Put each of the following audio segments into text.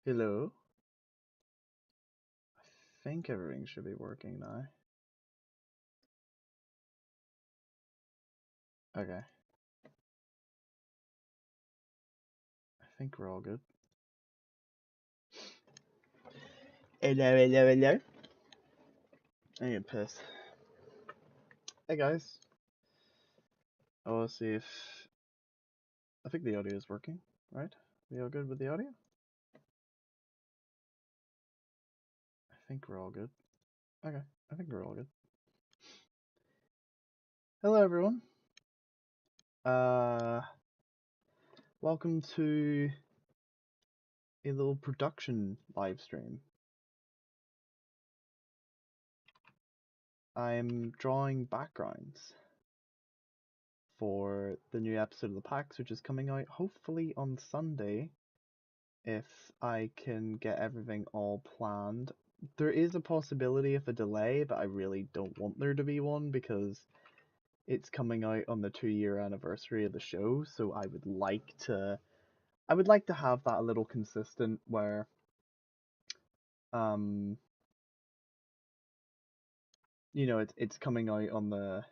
Hello. I think everything should be working now. Okay. I think we're all good. Hello. I get pissed. Hey guys. I want to see if I think the audio is working, right? We all good with the audio? I think we're all good. Okay. I think we're all good. Hello everyone. Uh Welcome to a little production live stream. I'm drawing backgrounds for the new episode of the PAX, which is coming out hopefully on Sunday, if I can get everything all planned. There is a possibility of a delay, but I really don't want there to be one because it's coming out on the 2-year anniversary of the show, so I would like to have that a little consistent where um it's coming out on the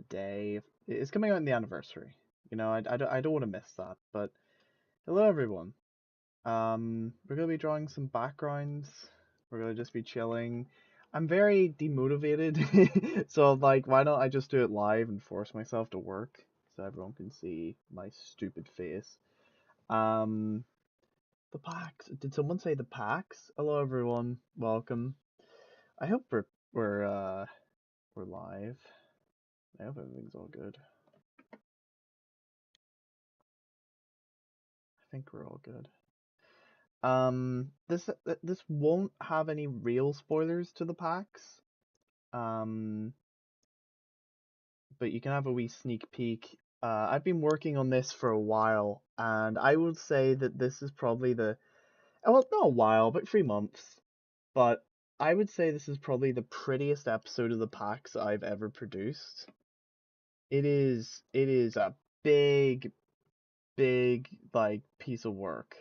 day. It's coming out on the anniversary. I don't want to miss that. But hello everyone. We're gonna be drawing some backgrounds. We're gonna just be chilling. I'm very demotivated, so like, why don't I just do it live and force myself to work so everyone can see my stupid face. Um, the PAX. Did someone say the PAX? Hello everyone, welcome. I hope we're live. I hope everything's all good. I think we're all good. This won't have any real spoilers to the PAX. Um, but you can have a wee sneak peek. I've been working on this for a while, and I would say that this is probably well, not a while, but 3 months. But I would say this is probably the prettiest episode of the PAX I've ever produced. It is a big, big like piece of work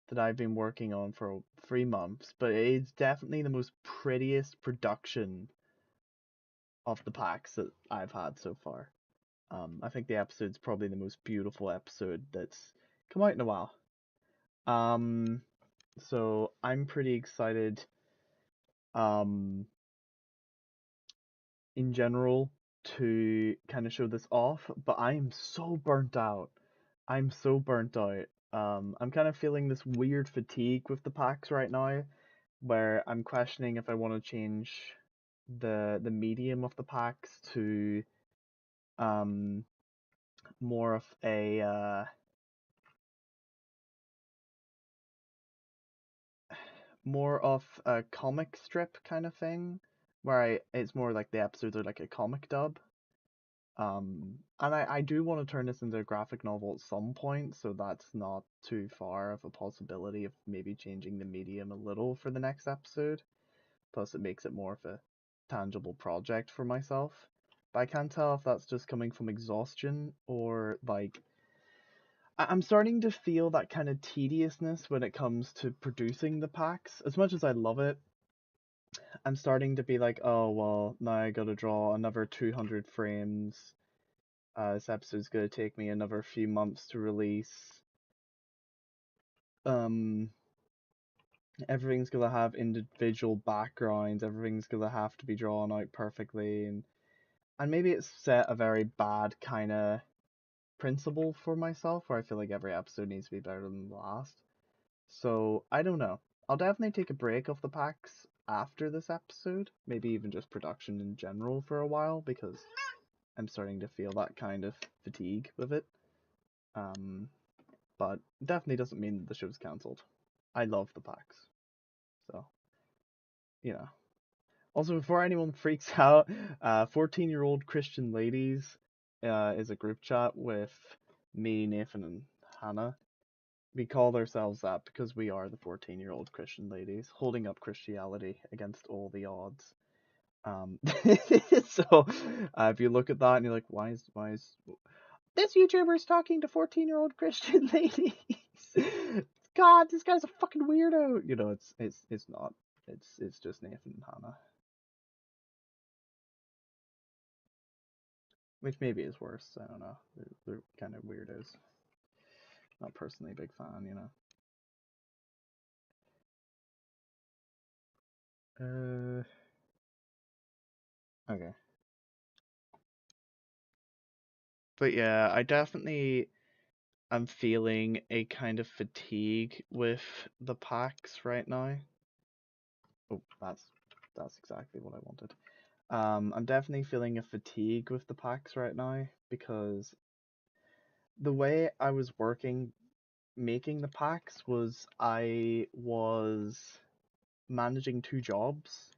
that I've been working on for 3 months, but it's definitely the most prettiest production of the PAX that I've had so far. I think the episode's probably the most beautiful episode that's come out in a while. Um, so I'm pretty excited, um, in general to kind of show this off, but I am so burnt out. I'm so burnt out. I'm kind of feeling this weird fatigue with the PAX right now, where I'm questioning if I want to change the medium of the PAX to um more of a more of a comic strip kind of thing, where it's more like the episodes are like a comic dub. And I do want to turn this into a graphic novel at some point, so that's not too far of a possibility of maybe changing the medium a little for the next episode. Plus, it makes it more of a tangible project for myself. But I can't tell if that's just coming from exhaustion or like I'm starting to feel that kind of tediousness when it comes to producing the PAX. As much as I love it, I'm starting to be like, oh well, now I gotta draw another 200 frames. This episode's gonna take me another few months to release. Um, Everything's gonna have individual backgrounds. Everything's gonna have to be drawn out perfectly, and maybe it's set a very bad kind of principle for myself, where I feel like every episode needs to be better than the last. So I don't know. I'll definitely take a break off the PAX after this episode, maybe even just production in general for a while, because I'm starting to feel that kind of fatigue with it. Um, but definitely doesn't mean that the show's cancelled. I love the PAX, so you know. Also, before anyone freaks out, 14-year-old Christian ladies is a group chat with me, Nathan, and Hannah. We call ourselves that because we are the 14-year-old Christian ladies holding up Christianity against all the odds. Um, so if you look at that and you're like, why is this YouTuber's talking to 14-year-old Christian ladies. God, this guy's a fucking weirdo. You know, it's not. It's just Nathan and Hannah. Which maybe is worse. I don't know. They're kind of weirdos. Not personally a big fan, you know. Okay. But yeah, I definitely am feeling a kind of fatigue with the packs right now. Oh, that's exactly what I wanted. I'm definitely feeling a fatigue with the packs right now because the way I was working making the packs was I was managing two jobs.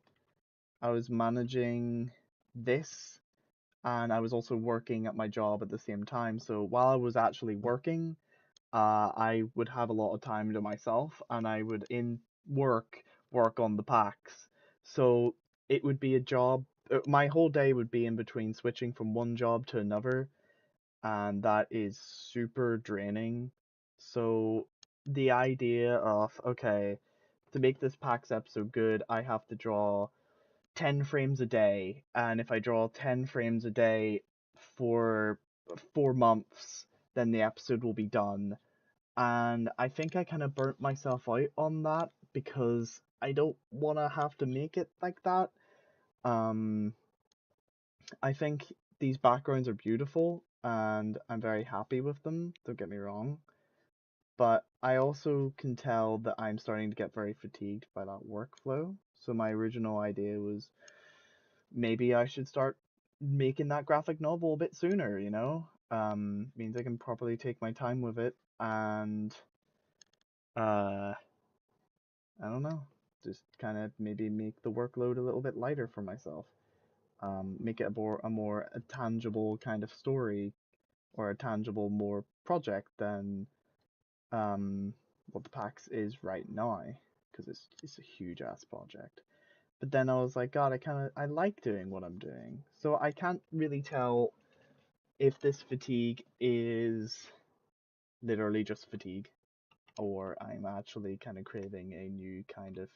I was managing this and I was also working at my job at the same time. So while I was actually working, I would have a lot of time to myself and I would in work on the packs. So it would be a job. My whole day would be in between switching from one job to another, and that is super draining. So the idea of, okay, to make this PAX episode good, I have to draw 10 frames a day, and if I draw 10 frames a day for 4 months, then the episode will be done. And I think I kind of burnt myself out on that because I don't want to have to make it like that. Um, I think these backgrounds are beautiful and I'm very happy with them, don't get me wrong. But I also can tell that I'm starting to get very fatigued by that workflow. So my original idea was maybe I should start making that graphic novel a bit sooner, you know? Means I can properly take my time with it and uh I don't know, just kind of maybe make the workload a little bit lighter for myself. Make it a tangible kind of story or a tangible more project than what the PAX is right now, because it's a huge ass project. But then I was like, God, I like doing what I'm doing, so I can't really tell if this fatigue is literally just fatigue or I'm actually kind of craving a new kind of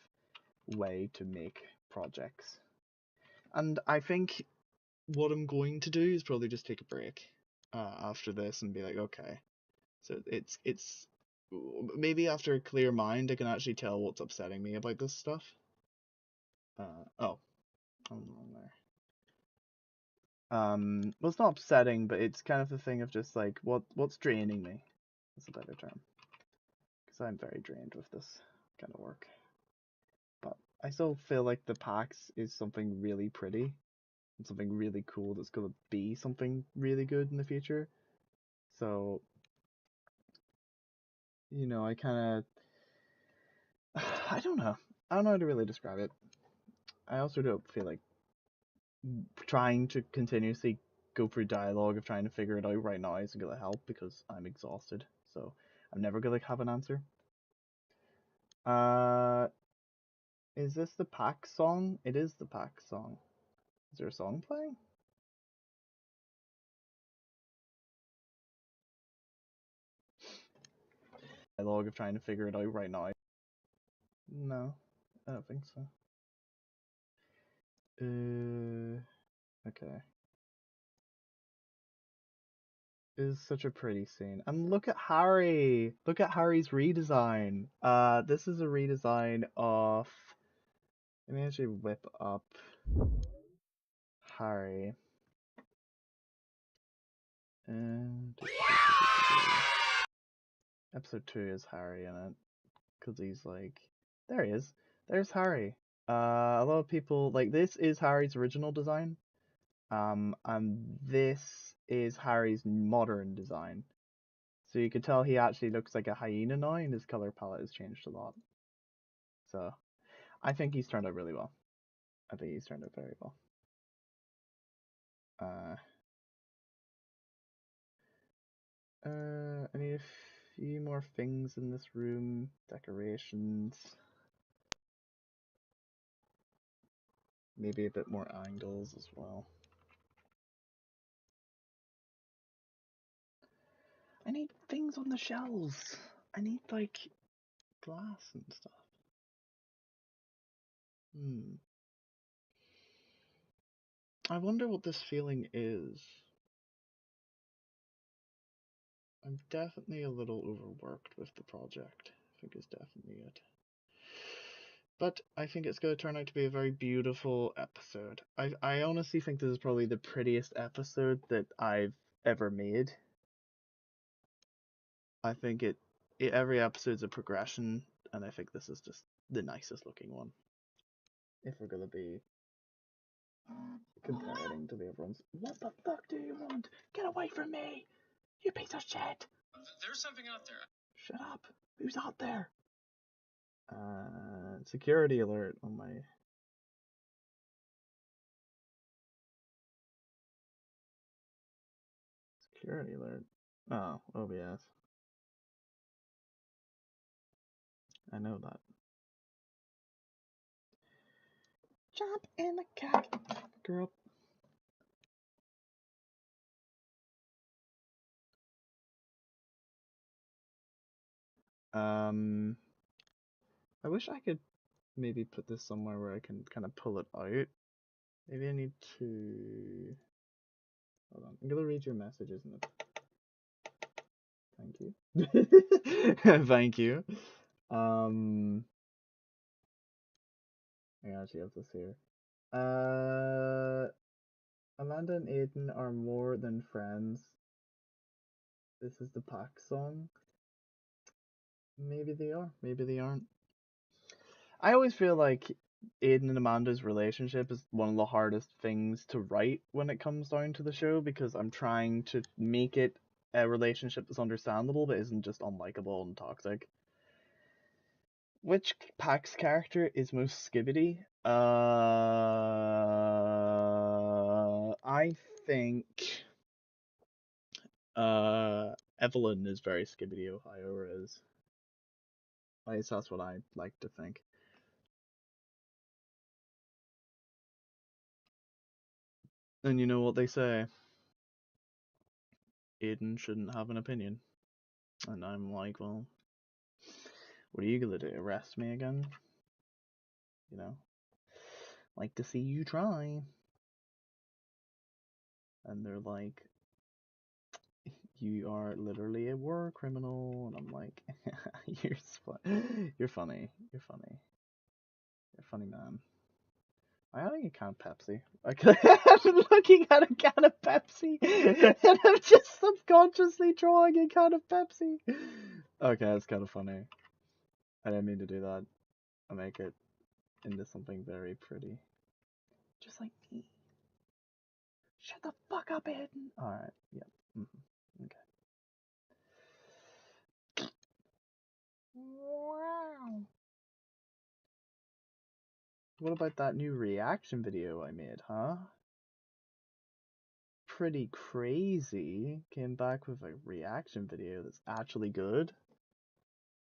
way to make projects. And I think what I'm going to do is probably just take a break after this and be like, okay, so it's maybe after a clear mind, I can actually tell what's upsetting me about this stuff. Oh, I'm wrong there. Well, it's not upsetting, but it's kind of the thing of just like what's draining me. That's a better term, because I'm very drained with this kind of work. But I still feel like the PAX is something really pretty and something really cool that's gonna be something really good in the future. So, you know, I kind of, I don't know. I don't know how to really describe it. I also don't feel like trying to continuously go through dialogue of trying to figure it out right now isn't gonna help because I'm exhausted. So I'm never gonna have an answer. Uh, is this the Pack song? It is the Pack song. Is there a song playing? Dialogue of trying to figure it out right now. No, I don't think so. Okay. It is such a pretty scene. And look at Harry! Look at Harry's redesign. This is a redesign of. Let me actually whip up Harry. And episode 2 is Harry in it. Because he's like. There he is. There's Harry. A lot of people. Like, this is Harry's original design. And this is Harry's modern design. So you can tell he actually looks like a hyena now, and his color palette has changed a lot. So I think he's turned out really well. I think he's turned out very well. Uh, I need a few more things in this room. Decorations. Maybe a bit more angles as well. I need things on the shelves. I need, like, glass and stuff. I wonder what this feeling is. I'm definitely a little overworked with the project. I think it's definitely it. But I think it's going to turn out to be a very beautiful episode. I honestly think this is probably the prettiest episode that I've ever made. I think every episode's a progression, and I think this is just the nicest looking one. If we're gonna be comparing to the other ones. What the fuck do you want? Get away from me! You piece of shit! There's something out there. Shut up! Who's out there? Security alert on my. Security alert. Oh, OBS. I know that. Jump in the cat, girl. I wish I could maybe put this somewhere where I can kind of pull it out. Maybe I need to. Hold on. I'm gonna read your message, isn't it? Thank you. Thank you. I actually have this here. Amanda and Aiden are more than friends. This is the Pack song. Maybe they are. Maybe they aren't. I always feel like Aiden and Amanda's relationship is one of the hardest things to write when it comes down to the show because I'm trying to make it a relationship that's understandable but isn't just unlikable and toxic. Which Pax character is most Skibidi? I think Evelyn is very Skibidi Ohio is. At least that's what I like to think. And you know what they say? Aiden shouldn't have an opinion. And I'm like, well, what are you gonna do? Arrest me again? You know? Like to see you try. And they're like, you are literally a war criminal. And I'm like, you're funny. You're funny. You're funny. You're a funny man. Am I having a can of Pepsi? I'm looking at a can of Pepsi and I'm just subconsciously drawing a can of Pepsi. Okay, that's kind of funny. I didn't mean to do that. I'll make it into something very pretty. Just like me. Shut the fuck up, Aiden. Alright, yep. Okay. Wow. What about that new reaction video I made, huh? Pretty crazy. Came back with a reaction video that's actually good.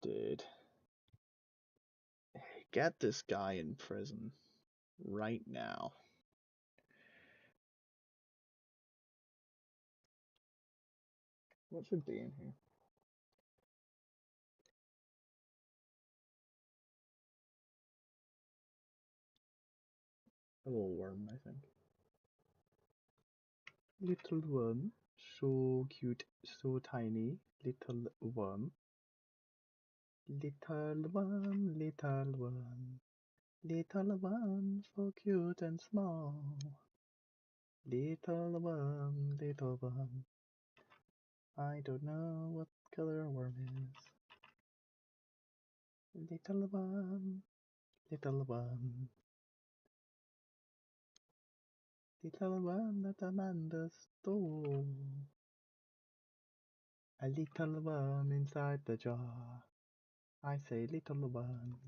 Dude. Get this guy in prison. Right now. What should be in here? A little worm, I think. Little worm. So cute, so tiny. Little worm. Little worm, little worm. Little worm, so cute and small. Little worm, little worm. I don't know what color a worm is. Little worm, little worm. Little worm that Amanda stole. A little worm inside the jar. I say little worm.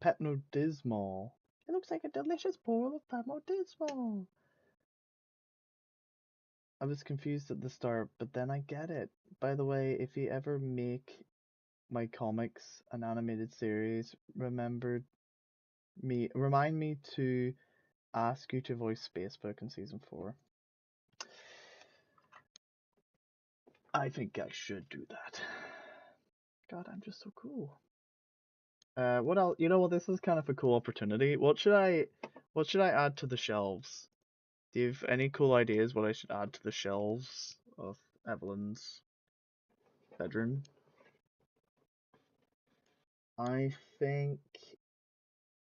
Pepno Dismal. It looks like a delicious bowl of Pepno Dismal. I was confused at the start, but then I get it. By the way, if you ever make my comics an animated series, remember remind me to ask you to voice Spacebook in season 4. I think I should do that. God, I'm just so cool. What else? You know what? This is kind of a cool opportunity. What should I add to the shelves? Do you have any cool ideas what I should add to the shelves of Evelyn's bedroom? I think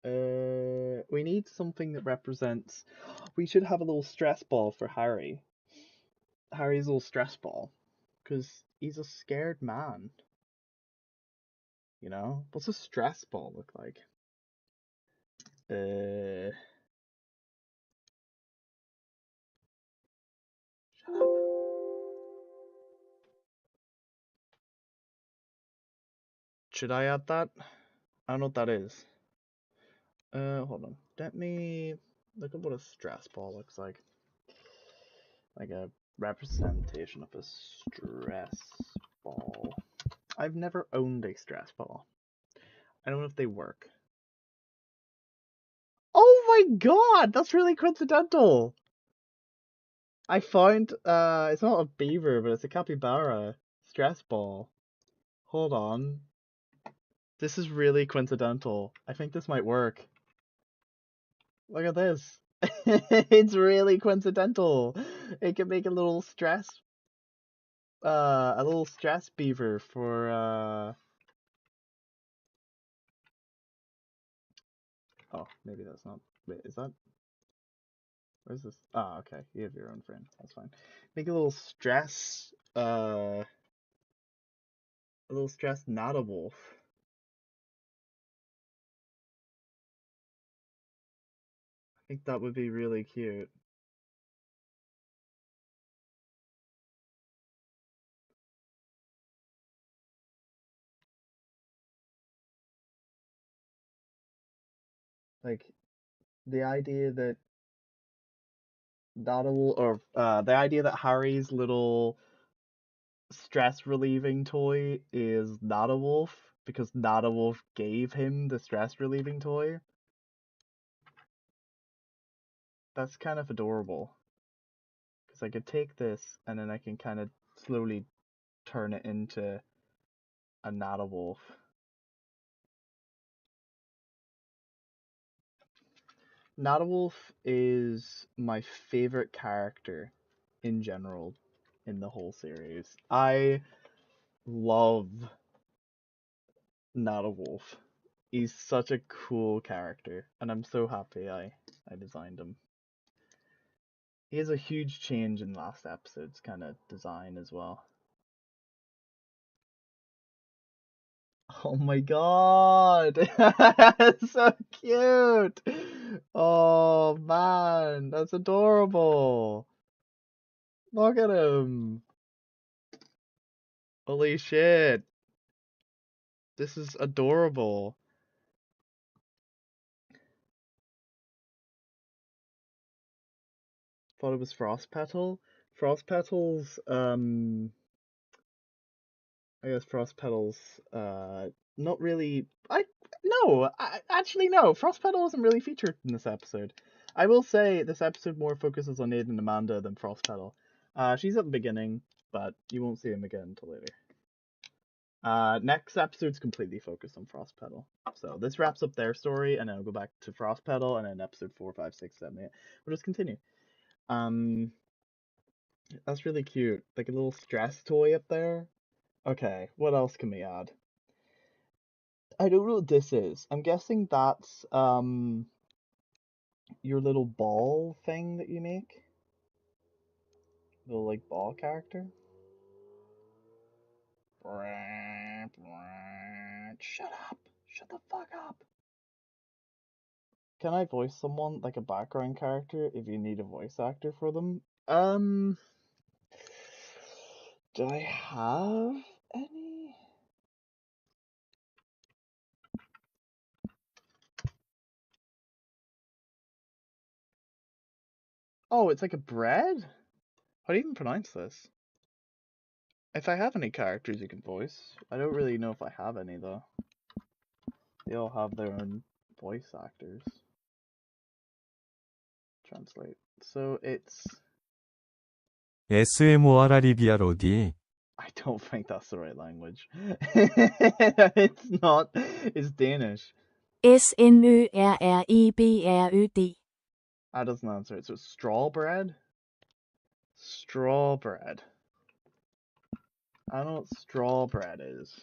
we need something that represents. We should have a little stress ball for Harry. Harry's little stress ball, because he's a scared man. You know, what's a stress ball look like? Shut up. Should I add that? I don't know what that is. Hold on. Let me look at what a stress ball looks like. Like a representation of a stress ball. I've never owned a stress ball. I don't know if they work. Oh my god, that's really coincidental. I found it's not a beaver, but it's a capybara stress ball. Hold on. This is really coincidental. I think this might work. Look at this. It's really coincidental. It can make a little stress beaver for oh, maybe that's not. Wait, is that? Where's this? Ah, okay. You have your own frame. That's fine. Make a little stress Natawolf. I think that would be really cute. Like the idea that the idea that Harry's little stress relieving toy is Natawolf because Natawolf gave him the stress relieving toy. That's kind of adorable. Because I could take this and then I can kind of slowly turn it into a Natawolf. Natawolf is my favorite character in general in the whole series. I love Natawolf. He's such a cool character, and I'm so happy I designed him. He has a huge change in last episode's kind of design as well. Oh my god! So cute! Oh man, that's adorable! Look at him! Holy shit! This is adorable. Thought it was Frostpetal. Frostpetal's, I guess Frostpetal's, not really. Actually, no. Frostpetal isn't really featured in this episode. I will say this episode more focuses on Aiden and Amanda than Frostpetal. She's at the beginning, but you won't see him again until later. Next episode's completely focused on Frostpetal. So this wraps up their story, and then I'll go back to Frostpetal, and then episode 4, 5, 6, 7, 8. We'll just continue. That's really cute. Like a little stress toy up there. Okay, what else can we add? I don't know what this is. I'm guessing that's your little ball thing that you make. Little like ball character. Shut up. Shut the fuck up. Can I voice someone like a background character if you need a voice actor for them? Do I have any? Oh, it's like a bread? How do you even pronounce this? If I have any characters you can voice. I don't really know if I have any though. They all have their own voice actors. Translate. So it's... SMORRIBROD. I don't think that's the right language. It's not. It's Danish. SMØRRIBRØD. That doesn't answer it. So it's straw bread? Straw bread. I don't know what straw bread is.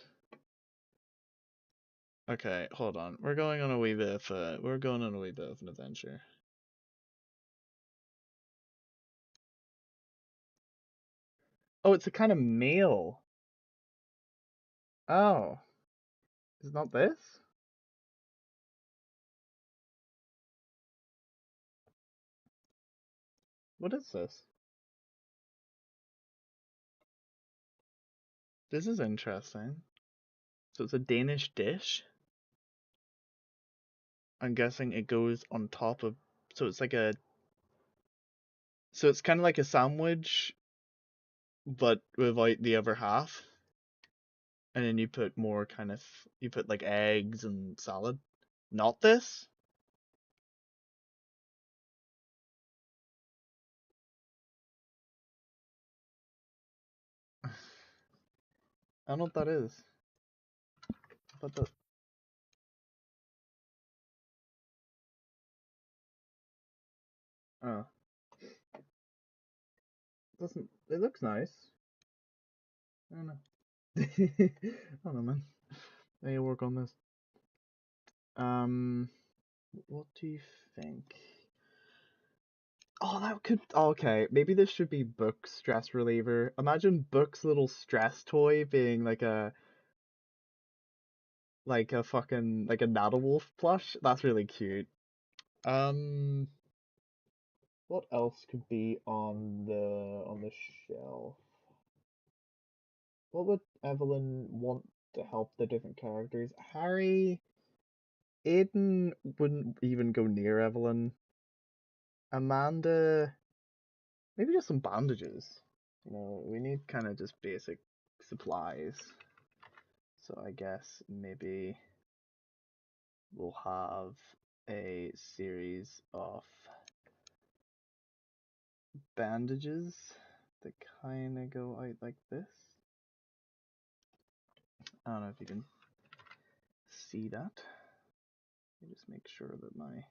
Okay, hold on. We're going on a wee bit of an adventure. Oh, it's a kind of meal. Oh. Is it not this? What is this? This is interesting. So it's a Danish dish. I'm guessing it goes on top of... So it's like a... So it's kind of like a sandwich, but without the other half. And then you put more kind of... You put like eggs and salad. Not this? I don't know what that is. But the... Oh. Doesn't... It looks nice. I don't know. I don't know, man. I need to work on this. What do you think? Oh, that could... Okay, maybe this should be Book's stress reliever. Imagine Book's little stress toy being like a... Like a fucking... Like a Nadalwolf plush. That's really cute. What else could be on the shelf? What would Evelyn want to help the different characters? Harry... Aiden wouldn't even go near Evelyn. Amanda... Maybe just some bandages. You know, we need kind of just basic supplies. So I guess maybe we'll have a series of bandages that kind of go out like this. I don't know if you can see that. Let me just make sure that my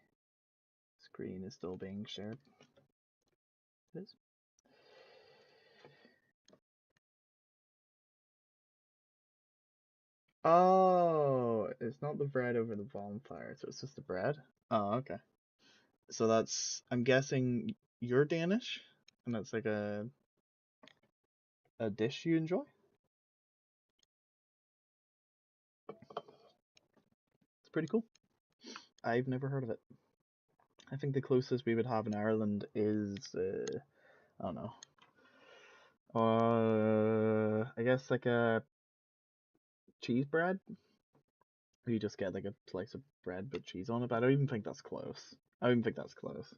screen is still being shared. It is. Oh, it's not the bread over the bonfire, so it's just the bread? Oh, okay. So that's, I'm guessing you're Danish, and that's like a dish you enjoy? It's pretty cool. I've never heard of it. I think the closest we would have in Ireland is, I don't know. I guess like a cheese bread. You just get like a slice of bread with cheese on it, but I don't even think that's close. I don't even think that's close.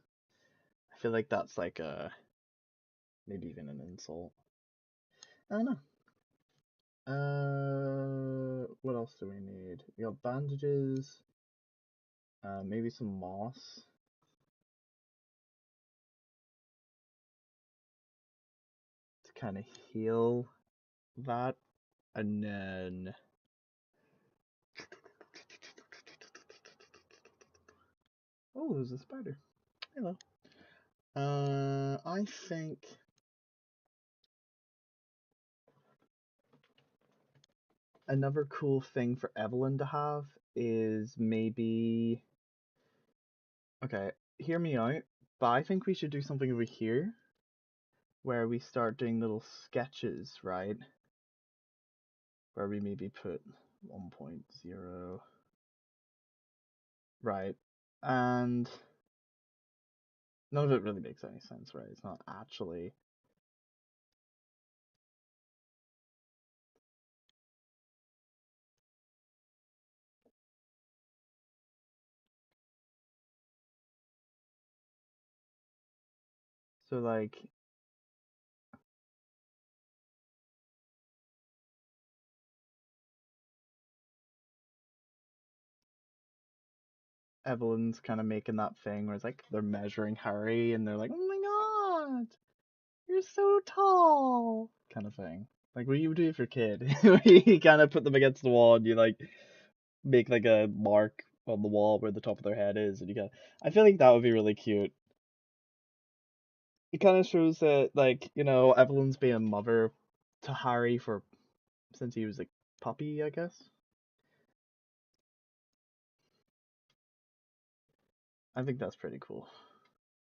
I feel like that's like a, maybe even an insult. I don't know. What else do we need? We got bandages. Maybe some moss to kind of heal that, and then oh, there's a spider. Hello. I think another cool thing for Evelyn to have is maybe, okay, hear me out, but I think we should do something over here where we start doing little sketches, right? Where we maybe put 1.0, right? And none of it really makes any sense, right? It's not actually... So like, Evelyn's kind of making that thing where it's like they're measuring Harry and they're like, oh my god, you're so tall, kind of thing. Like what you would do if you're a kid. You kind of put them against the wall and you like make like a mark on the wall where the top of their head is, and you kind I feel like that would be really cute. It kind of shows that like, Evelyn's being a mother to Harry for since he was a puppy, I guess. I think that's pretty cool.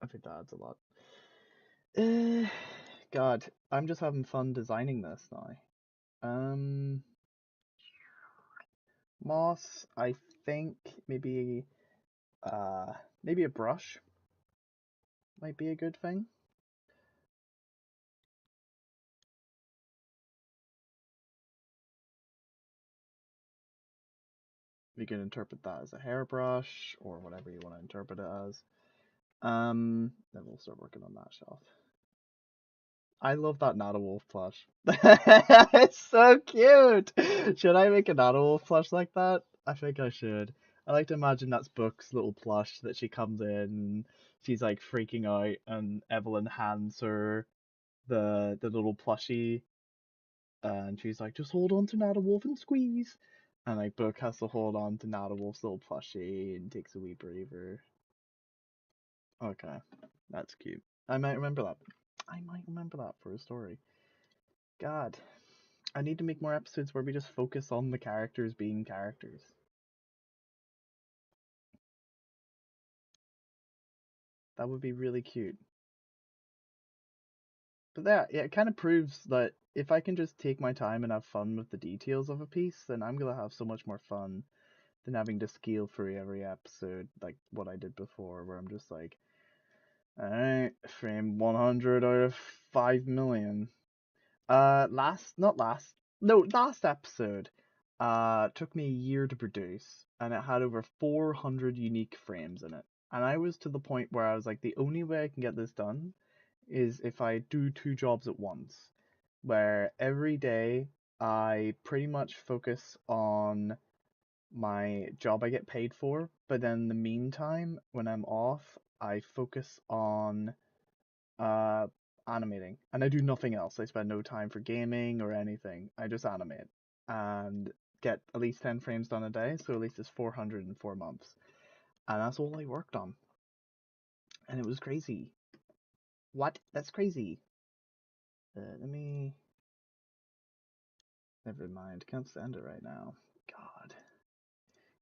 I think that adds a lot. Uh, God, I'm just having fun designing this now. Um, Moss, I think maybe uh maybe a brush might be a good thing. We can interpret that as a hairbrush or whatever you want to interpret it as. Then we'll start working on that shelf. I love that Nada Wolf plush. It's so cute. Should I make a Nada Wolf plush like that? I think I should. I like to imagine that's Book's little plush that she comes in, she's like freaking out, and Evelyn hands her the little plushie, and she's like, just hold on to Nada Wolf and squeeze. And like Book has to hold on to Nada Wolf's little plushie and takes a wee breather. Okay, that's cute. I might remember that. I might remember that for a story. God, I need to make more episodes where we just focus on the characters being characters. That would be really cute. But yeah, it kind of proves that if I can just take my time and have fun with the details of a piece, then I'm gonna have so much more fun than having to scale through every episode like what I did before, where I'm just like, alright, frame 100 out of 5 million. Last episode, took me a year to produce, and it had over 400 unique frames in it. And I was to the point where I was like, the only way I can get this done is if I do two jobs at once, where every day I pretty much focus on my job I get paid for, but then in the meantime, when I'm off, I focus on uh animating, and I do nothing else. I spend no time for gaming or anything. I just animate and get at least 10 frames done a day, so at least it's 400 in 4 months. And that's all I worked on. And it was crazy. What? That's crazy. Let me. Never mind. Can't stand it right now. God.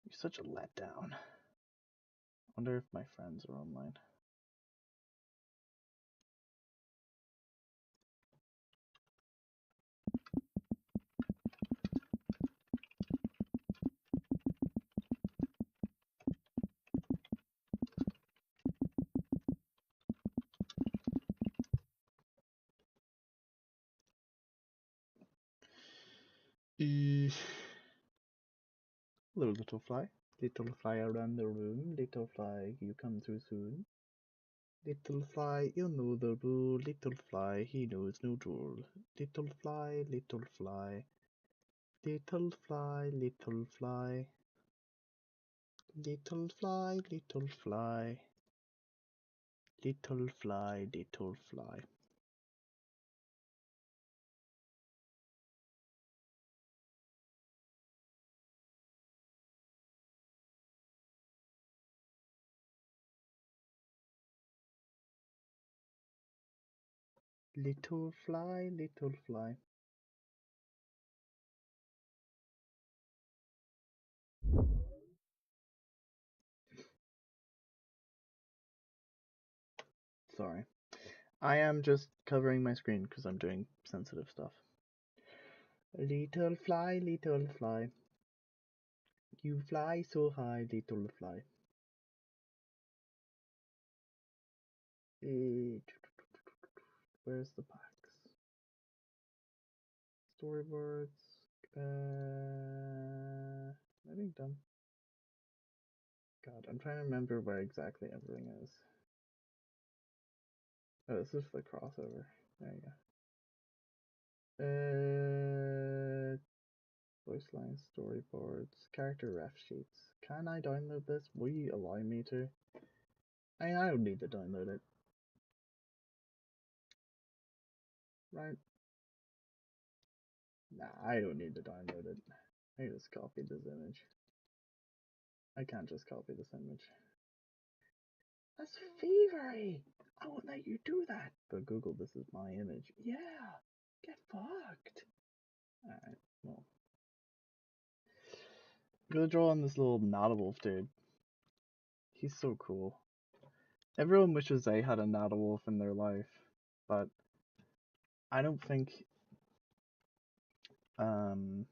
You're such a letdown. Wonder if my friends are online. Hello, little fly. Little fly around the room. Little fly, you come too soon. Little fly, you know the rule. Little fly, he knows no rule. Little fly, little fly. Little fly, little fly. Little fly, little fly. Little fly, little fly. Little fly, little fly. Sorry. I am just covering my screen because I'm doing sensitive stuff. Little fly, you fly so high, little fly. Where's the packs? Storyboards. Am I being done? God, I'm trying to remember where exactly everything is. Oh, this is the crossover. There you go. voice lines, storyboards, character ref sheets. Can I download this? Will you allow me to? I don't need to download it. Right? Nah, I don't need to download it. I just copied this image. I can't just copy this image. That's thievery! I won't let you do that! But Google, this is my image. Yeah! Get fucked! Alright, well. I'm gonna draw on this little Natawolf dude. He's so cool. Everyone wishes they had a Natawolf in their life, but I don't think, you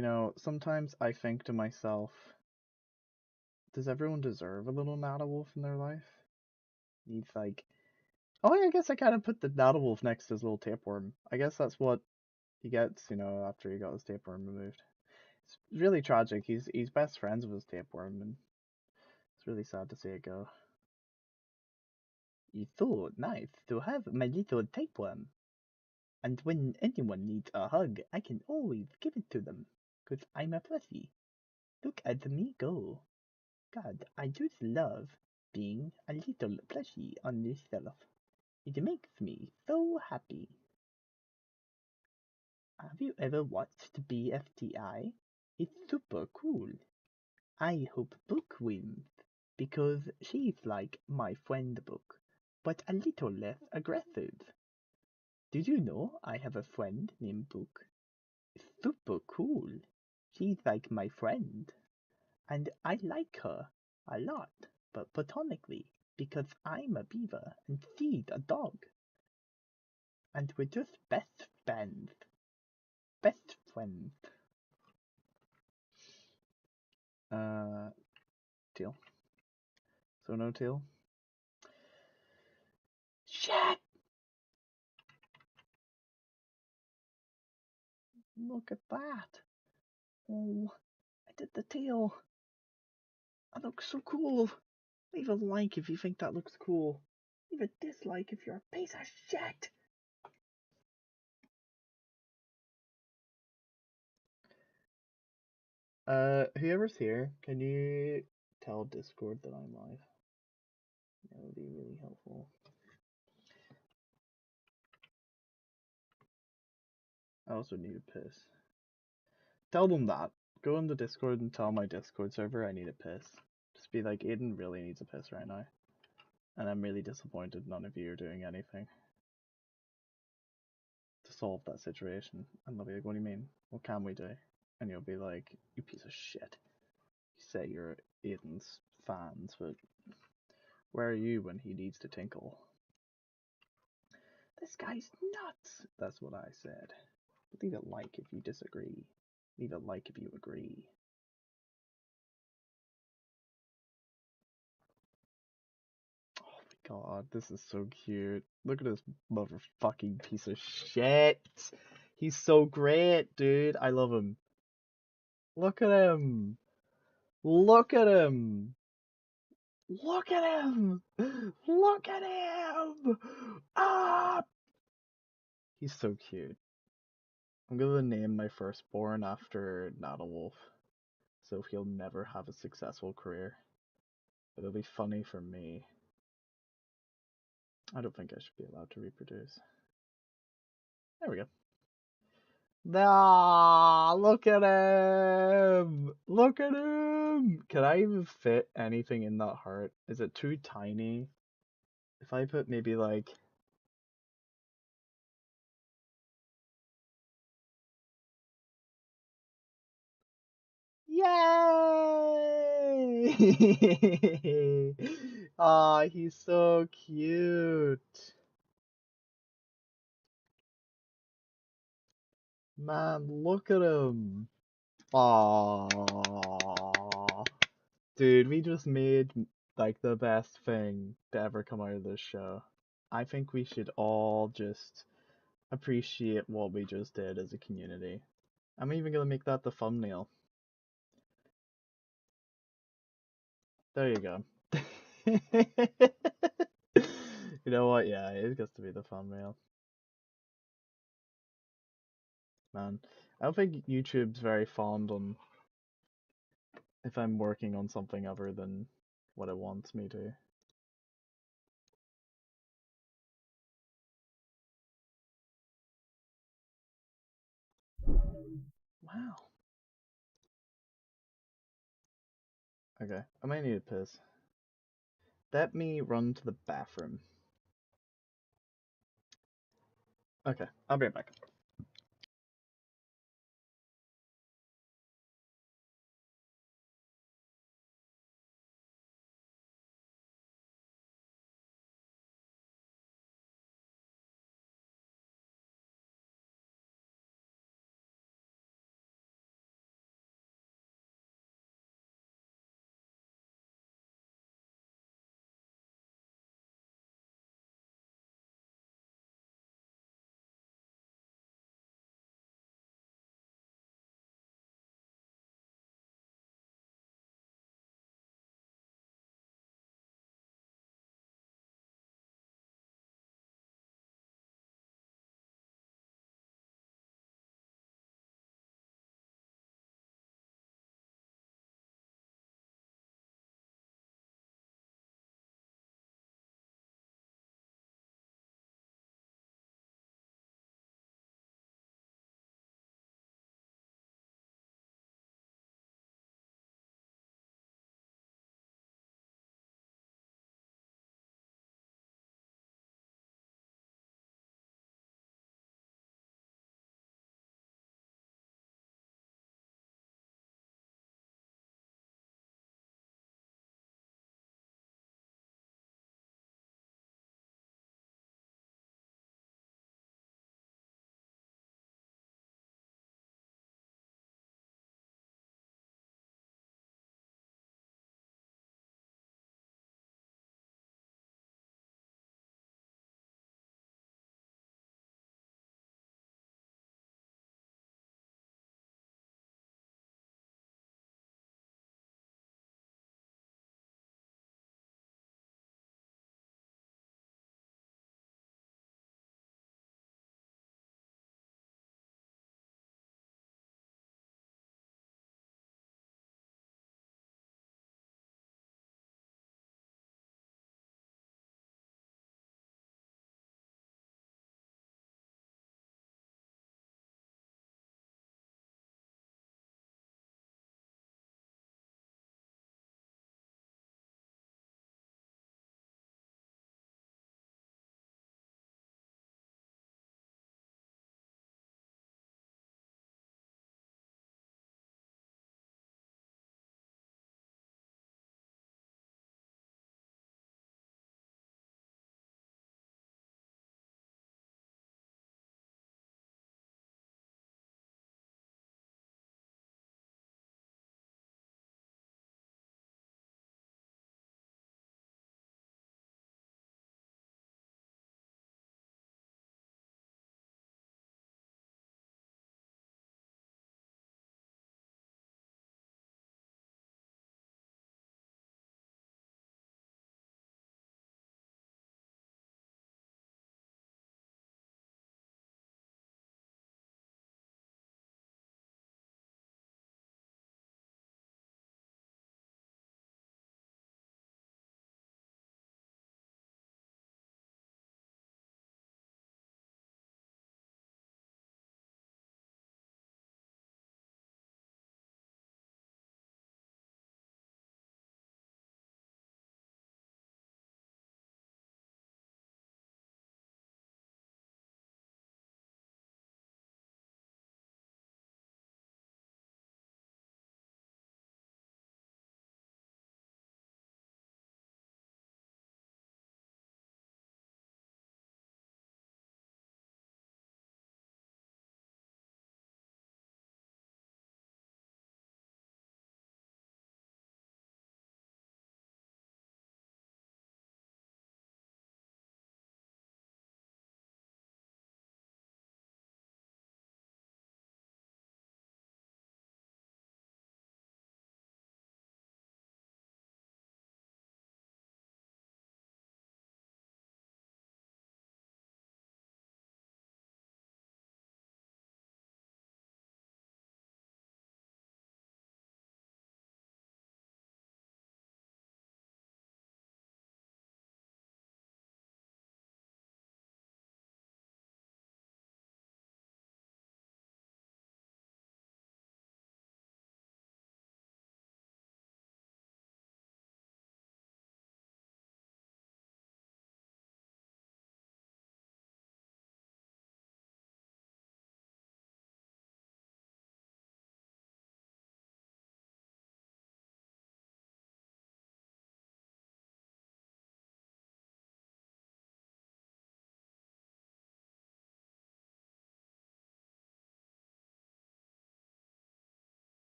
know, sometimes I think to myself, does everyone deserve a little Natawolf in their life? He's like, oh yeah, I guess I kind of put the Natawolf next to his little tapeworm. I guess that's what he gets, you know, after he got his tapeworm removed. It's really tragic. He's best friends with his tapeworm, and it's really sad to see it go. It's so nice to have my little tapeworm. And when anyone needs a hug, I can always give it to them, 'cause I'm a plushie. Look at me go. God, I just love being a little plushie on this shelf. It makes me so happy. Have you ever watched BFTI? It's super cool. I hope Book wins, because she's like my friend Book, but a little less aggressive. Did you know I have a friend named Book? Super cool. She's like my friend. And I like her a lot, but platonically, because I'm a beaver and she's a dog. And we're just best friends. Best friends. Teal. So no Teal? Shit! Look at that. Oh, I did the tail. That looks so cool. Leave a like if you think that looks cool. Leave a dislike if you're a piece of shit. Whoever's here, can you tell Discord that I'm live? That would be really helpful. I also need a piss. Tell them that. Go on the Discord and tell my Discord server I need a piss. Just be like, Aiden really needs a piss right now. And I'm really disappointed none of you are doing anything to solve that situation. And they'll be like, what do you mean? What can we do? And you'll be like, you piece of shit. You say you're Aiden's fans, but where are you when he needs to tinkle? This guy's nuts! That's what I said. Leave a like if you disagree. Leave a like if you agree. Oh my god, this is so cute. Look at this motherfucking piece of shit. He's so great, dude. I love him. Look at him. Look at him. Look at him. Look at him. Ah! He's so cute. I'm gonna name my firstborn after Natawolf, so he'll never have a successful career. But it'll be funny for me. I don't think I should be allowed to reproduce. There we go. Ah, look at him! Look at him! Can I even fit anything in that heart? Is it too tiny? If I put maybe like... Yay! Ah, he's so cute. Man, look at him. Ah, dude, we just made like the best thing to ever come out of this show. I think we should all just appreciate what we just did as a community. I'm even gonna make that the thumbnail. There you go. You know what? Yeah, it gets to be the thumbnail. Man, I don't think YouTube's very fond on if I'm working on something other than what it wants me to. Wow. Okay, I might need a piss. Let me run to the bathroom. Okay, I'll be right back.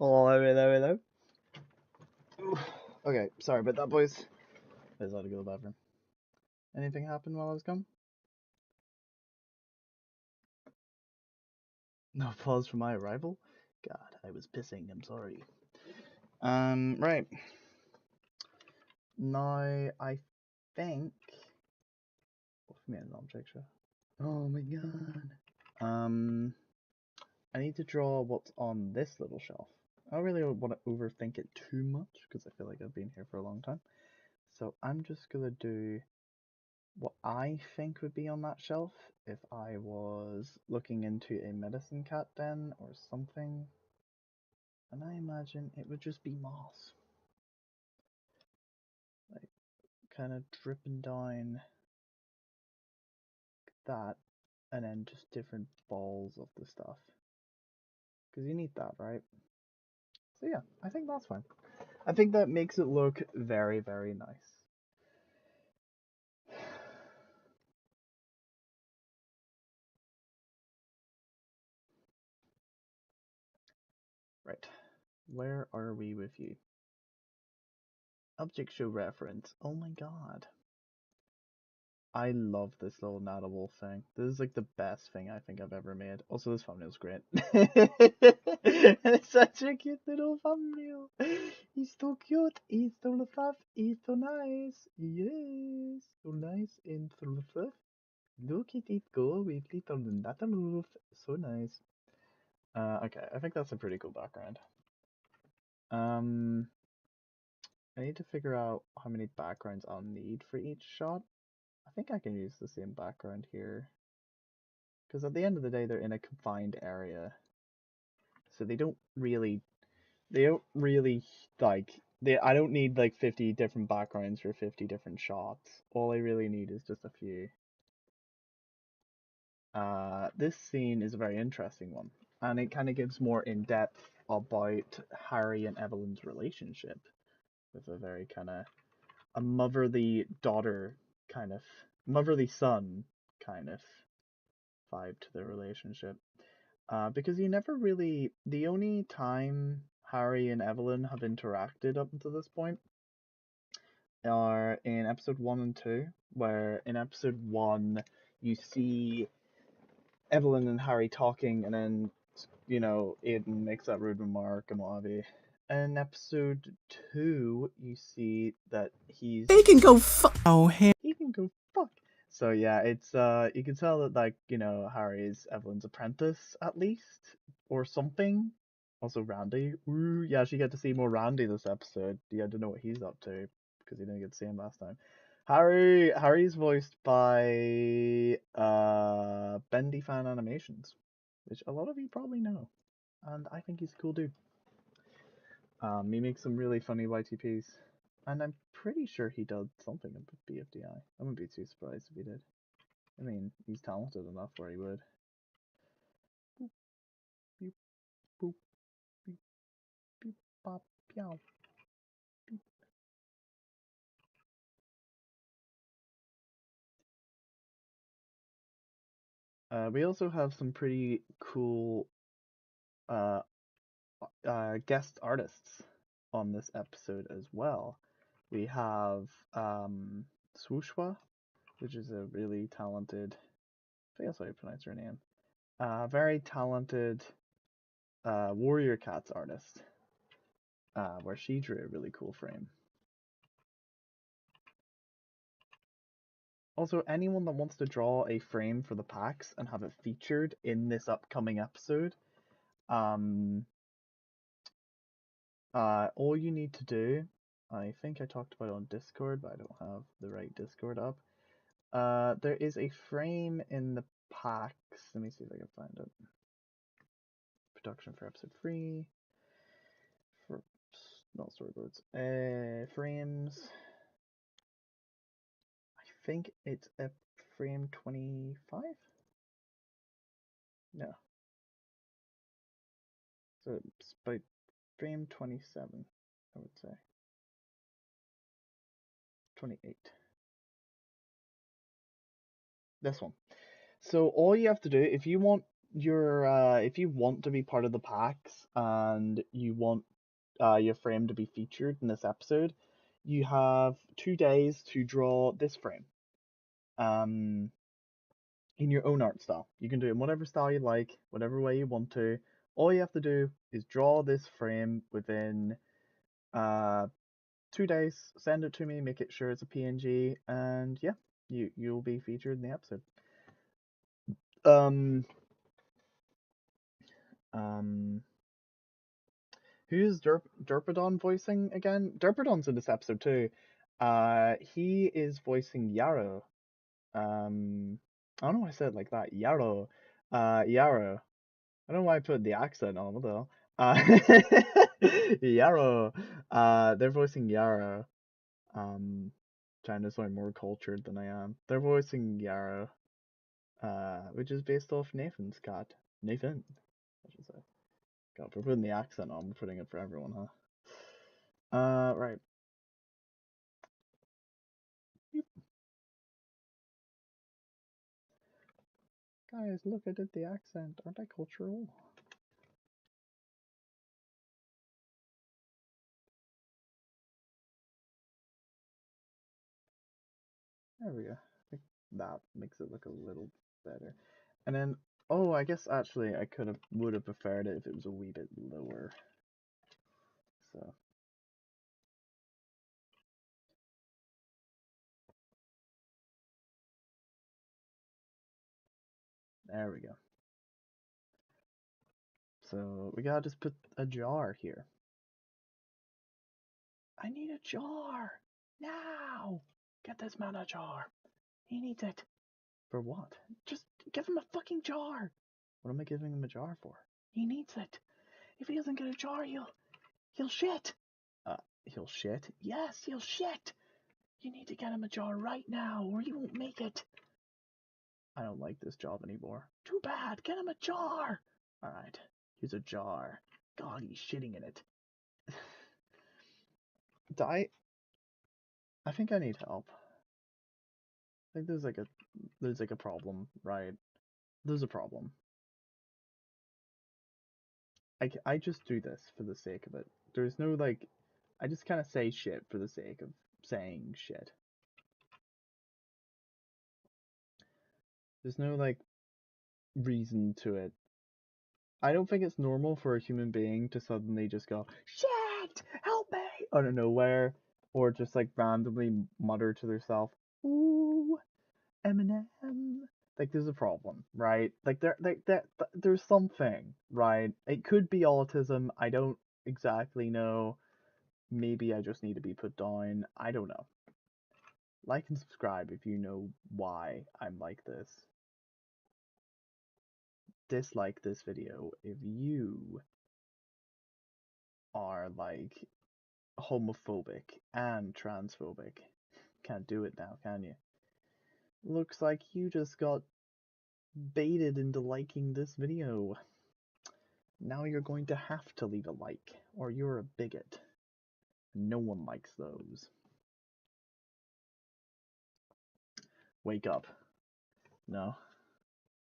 Oh, hello. Okay, sorry about that, boys. I just had to go to the bathroom. Anything happen while I was gone? No applause for my arrival? God, I was pissing, I'm sorry. Right. Now, I think... me an object show. Oh my god. I need to draw what's on this little shelf. I don't really want to overthink it too much, because I feel like I've been here for a long time. So I'm just gonna do what I think would be on that shelf if I was looking into a medicine cat den or something. And I imagine it would just be moss. Like, kind of dripping down that, and then just different balls of the stuff. Because you need that, right? So yeah, I think that's fine. I think that makes it look very, very nice. Right. Where are we with you? Object show reference. Oh my god. I love this little Natawolf thing. This is like the best thing I think I've ever made. Also, this thumbnail's great. It's such a cute little thumbnail. He's so cute. He's so fluff. He's so nice. Yes. So nice and so fluff. Look at it go with little Natawolf. So nice. Okay, I think that's a pretty cool background. I need to figure out how many backgrounds I'll need for each shot. I think I can use the same background here. Because at the end of the day, they're in a confined area. So they don't really, like, I don't need like 50 different backgrounds for 50 different shots. All I really need is just a few. This scene is a very interesting one. And it kind of gives more in-depth about Harry and Evelyn's relationship. With a very kind of, a motherly daughter kind of, motherly son kind of vibe to their relationship. Because you never really, the only time Harry and Evelyn have interacted up until this point are in episode 1 and 2, where in episode 1 you see Evelyn and Harry talking, and then, Aiden makes that rude remark and what have you. And in episode 2, you see that He can go fuck. Oh, hell. he can go fuck. So yeah, it's you can tell that, like, Harry is Evelyn's apprentice at least, or something. Also Randy. Ooh, you actually get to see more Randy this episode. You had to know what he's up to because you didn't get to see him last time. Harry's voiced by Bendy Fan Animations, which a lot of you probably know, and I think he's a cool dude. He makes some really funny YTPs. And I'm pretty sure he does something in BFDI. I wouldn't be too surprised if he did. I mean, he's talented enough where he would. Boop, beep, boop, beep, beep, bop, yow, beep. We also have some pretty cool guest artists on this episode as well. We have Swooshwa, which is a really talented, I think that's how you pronounce her name, very talented Warrior Cats artist, where she drew a really cool frame. Also, anyone that wants to draw a frame for the packs and have it featured in this upcoming episode, all you need to do, I think I talked about it on Discord, but I don't have the right Discord up. There is a frame in the packs. Let me see if I can find it. Production for episode 3. For not storyboards. Frames. I think it's a frame 25. No. So it's about frame 27, I would say. 28. This one. So all you have to do, if you want if you want to be part of the packs and you want your frame to be featured in this episode, you have 2 days to draw this frame. In your own art style. You can do it in whatever style you like, whatever way you want to. All you have to do is draw this frame within 2 days, send it to me, make it sure it's a PNG, and yeah, you'll be featured in the episode. Who's Derpidon voicing again? Derpidon's in this episode too. He is voicing Yarrow. I don't know why I said it like that. Yarrow. Yarrow. I don't know why I put the accent on it though. Yarrow. They're voicing Yarrow. Trying to sound more cultured than I am. They're voicing Yarrow. Which is based off Nathan's cat. Nathan, I should say. God, we're putting the accent on, we're putting it for everyone, huh? Right. Guys, look, I did the accent. Aren't I cultural? There we go. I think that makes it look a little better. And then, oh, I guess actually I would have preferred it if it was a wee bit lower. So. There we go. So we gotta just put a jar here. I need a jar! Now! Get this man a jar. He needs it. For what? Just give him a fucking jar! What am I giving him a jar for? He needs it. If he doesn't get a jar, he'll shit. He'll shit? Yes, he'll shit! You need to get him a jar right now, or he won't make it. I don't like this job anymore. Too bad, get him a jar! Alright, here's a jar. God, he's shitting in it. I think I need help. I think there's like a problem, right? There's a problem. I just do this for the sake of it. There's no like, I just kind of say shit for the sake of saying shit. There's no like reason to it. I don't think it's normal for a human being to suddenly just go, shit, help me, out of nowhere, or just like randomly mutter to themselves, ooh, Eminem. Like there's a problem, right? Like there's something, right? It could be autism. I don't exactly know. Maybe I just need to be put down. I don't know. Like and subscribe if you know why I'm like this. Dislike this video if you are like homophobic and transphobic. Can't do it now, can you? Looks like you just got baited into liking this video. Now you're going to have to leave a like, or you're a bigot. No one likes those. Wake up. No.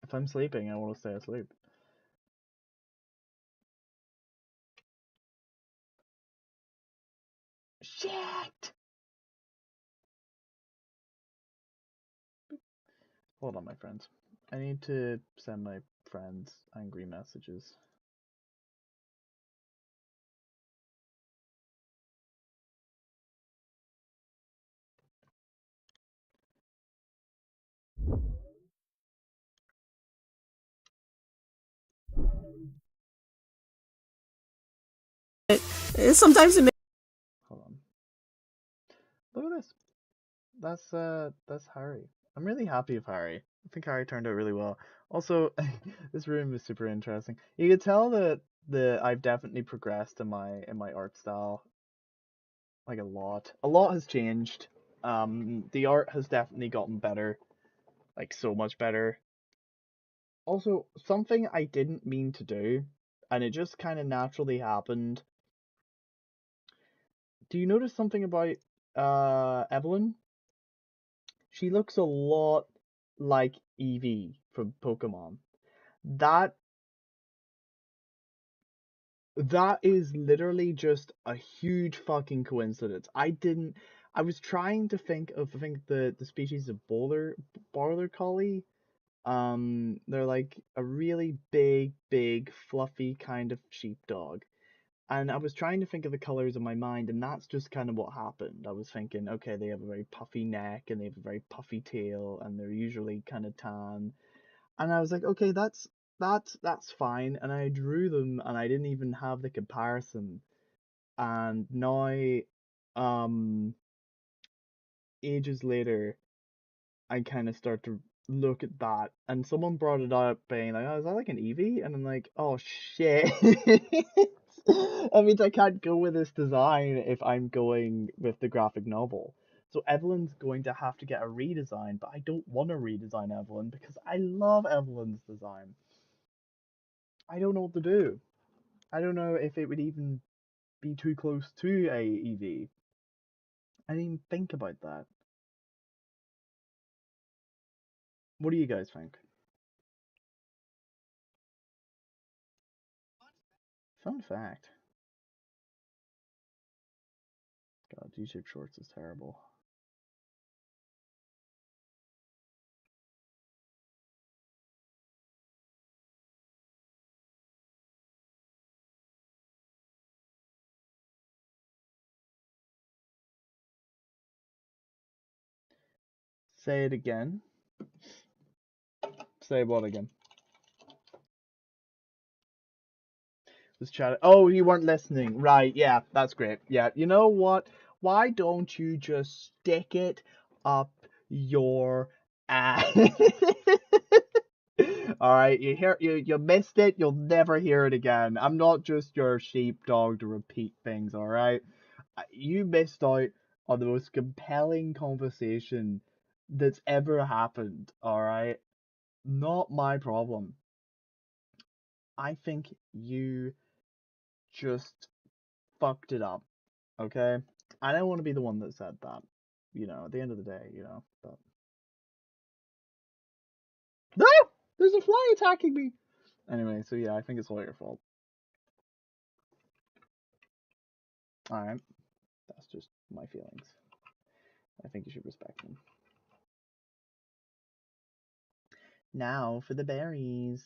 If I'm sleeping, I want to stay asleep. Shit! Hold on, my friends. I need to send my friends angry messages. Sometimes it makes. Hold on. Look at this. That's Harry. I'm really happy with Harry. I think Harry turned out really well. Also, this room is super interesting. You can tell that I've definitely progressed in my art style. Like a lot. A lot has changed. The art has definitely gotten better. Like so much better. Also, something I didn't mean to do, and it just kind of naturally happened. Do you notice something about Evelyn? She looks a lot like Eevee from Pokemon. That is literally just a huge fucking coincidence. I was trying to think of, I think the species of border collie. They're like a really big, fluffy kind of sheepdog. And I was trying to think of the colors in my mind, and that's just kind of what happened. I was thinking, okay, they have a very puffy neck and they have a very puffy tail, and they're usually kind of tan. And I was like, okay, that's fine. And I drew them, and I didn't even have the comparison. And now, um, ages later, I kind of start to look at that, and someone brought it up, being like, "Oh, is that like an Eevee?" And I'm like, "Oh shit!" That means I can't go with this design if I'm going with the graphic novel. So Evelyn's going to have to get a redesign, but I don't want to redesign Evelyn because I love Evelyn's design. I don't know what to do. I don't know if it would even be too close to a Eevee. I didn't even think about that. What do you guys think? Fun fact. God, YouTube Shorts is terrible. Say it again. Say what again? Was chat. Oh, you weren't listening. Right, yeah, that's great. Yeah, you know what? Why don't you just stick it up your ass? Alright, you missed it, you'll never hear it again. I'm not just your sheepdog to repeat things, alright? You missed out on the most compelling conversation that's ever happened, alright? Not my problem. I think you just fucked it up, okay? I don't want to be the one that said that, at the end of the day, but... No! There's a fly attacking me! Anyway, so yeah, I think it's all your fault. Alright, that's just my feelings. I think you should respect them. Now for the berries.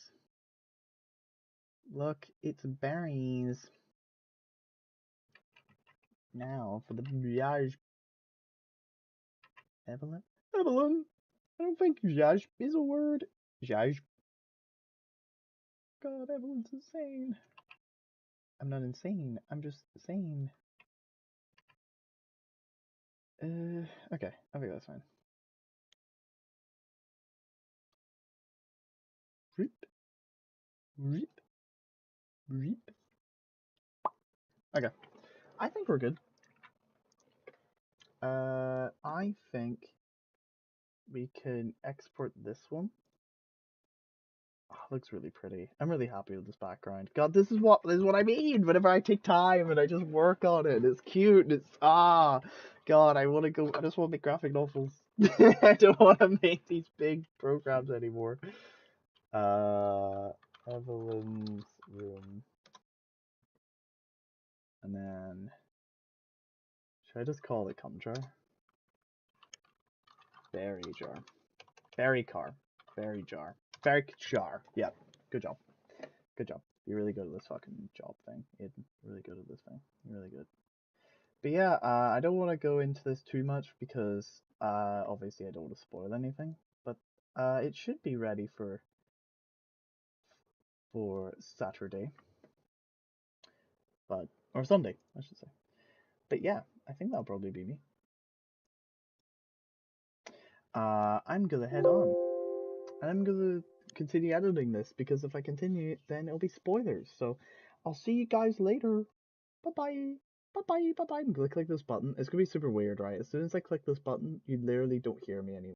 Look, it's berries. Now for the Zhazh. Evelyn? Evelyn? I don't think Zhazh is a word. Zhazh. God, Evelyn's insane. I'm not insane. I'm just sane. Okay. I think that's fine. Reap. Reap. Reap. Okay. I think we're good. I think we can export this one. Oh, it looks really pretty. I'm really happy with this background. God, this is what I mean. Whenever I take time and I just work on it, it's cute. God, I want to go. I just want to make graphic novels. I don't want to make these big programs anymore. Evelyn's room, and then should I just call it cum jar? Berry jar. Berry car. Berry jar. Berry jar. Yep. Good job. Good job. You're really good at this fucking job thing. You're really good at this thing. You're really good. But yeah, I don't want to go into this too much because obviously I don't want to spoil anything. But it should be ready for Saturday. Or Sunday, I should say. But yeah, I think that'll probably be me. I'm gonna head on. And I'm gonna continue editing this because if I continue, then it'll be spoilers. So I'll see you guys later. Bye bye. Bye bye. Bye bye. I'm gonna click this button. It's gonna be super weird, right? As soon as I click this button, you literally don't hear me anymore.